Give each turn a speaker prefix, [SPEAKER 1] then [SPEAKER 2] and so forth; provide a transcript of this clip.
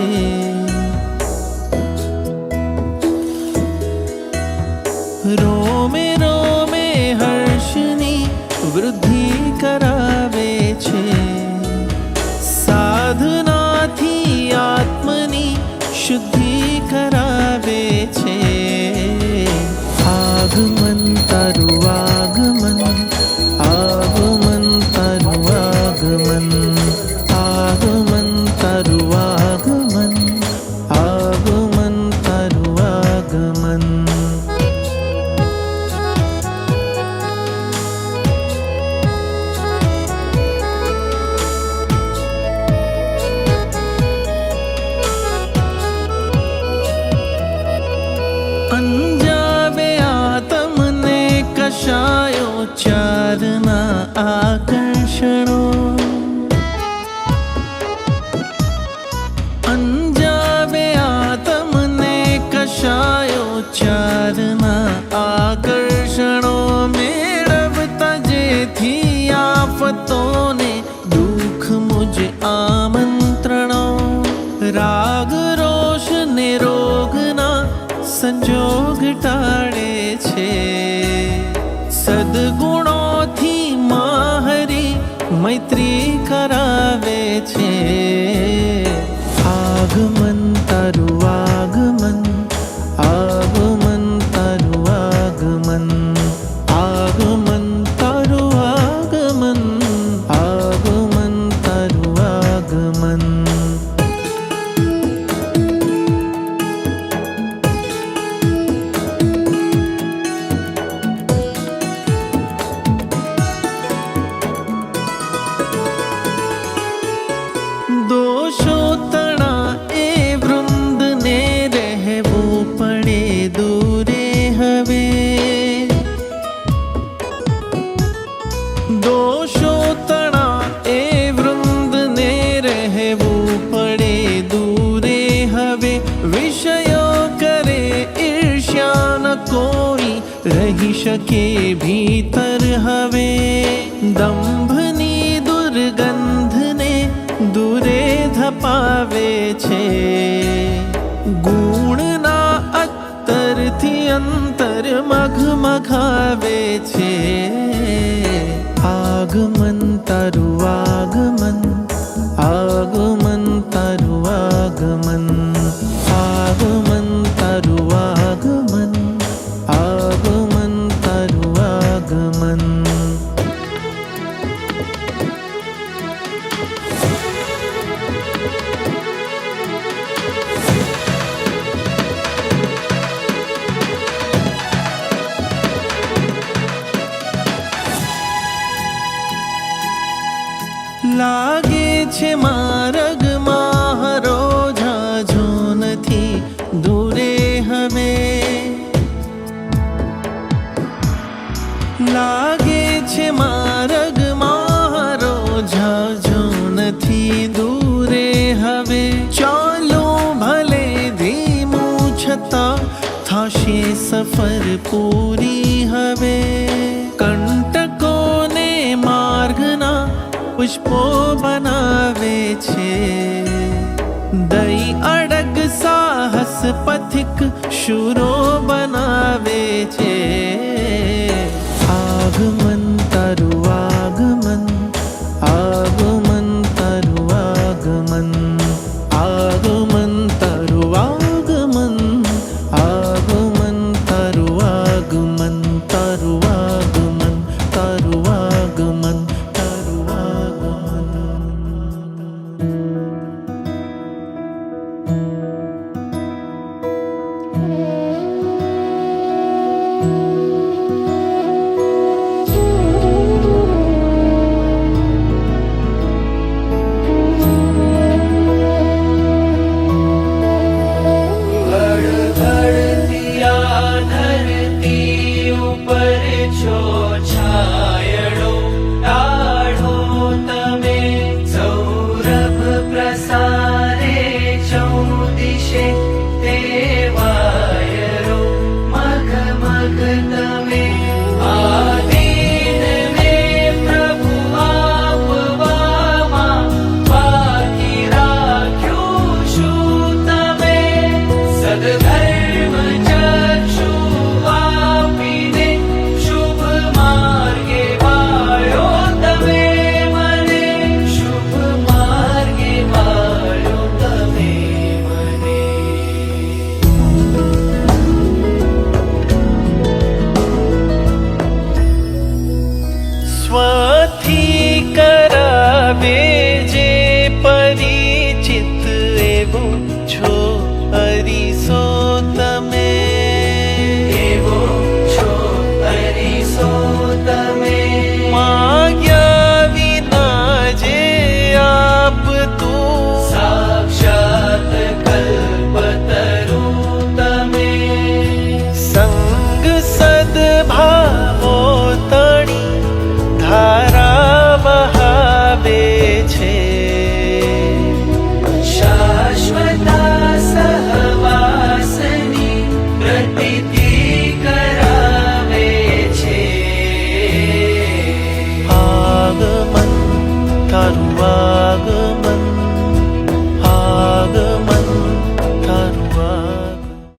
[SPEAKER 1] છે. રોમે રોમે હર્ષની વૃદ્ધિ કરાવે છે. સાધનાથી આત્મની શુદ્ધિ કરાવે છે. આગમન તારું આગમન, આગમન તારું આગમન, આગમન તારું આગમન, આગમન તારું આગમન. અંજાવે આતમને કશાયો ચારના આકર્ષણો. અંજાવે આતમને કશાયો ચારના આકર્ષણો. મેળવતા જેથી આફતોને દુઃખ મુજ આમંત્રણો. રાગ રોષ ને રોગના સંજોગ ટાળે છે. સદગુણોથી માહરી મૈત્રી કરાવે છે. આગમન તારું આગમન, આગમન તારું આગમન, આગમન તારું આગમન, આગમન તારું આગમન. દોષો તણા એ વૃંદને રહેવું પડે દૂરે હવે. દોષો તણા એ વૃંદને રહેવું પડે દૂરે હવે. વિષયો કરે ઈર્ષ્યા ન કોઈ રહી શકે ભીતર હવે. દંભની દુર્ગંધને દૂરે ધપાવે છે. ગુણના અત્તરથી અંતર મઘમઘાવે છે. આગમન તારું આગમન, આગમન તારું આગમન, આગમન તારું આગમન, આગમન તારું આગમન. લાગે છે માર્ગમાં હરો ઝાઝો નથી દૂરે હવે. લાગે છે માર્ગમાં હરો ઝાઝો નથી દૂરે હવે. ચાલો ભલે ધીમું છતાં થશે સફર પૂરી હવે. કંટકોને માર્ગના પુષ્પો બનાવે છે. દઈ અડગ સાહસ પથિક શૂરો બનાવે છે.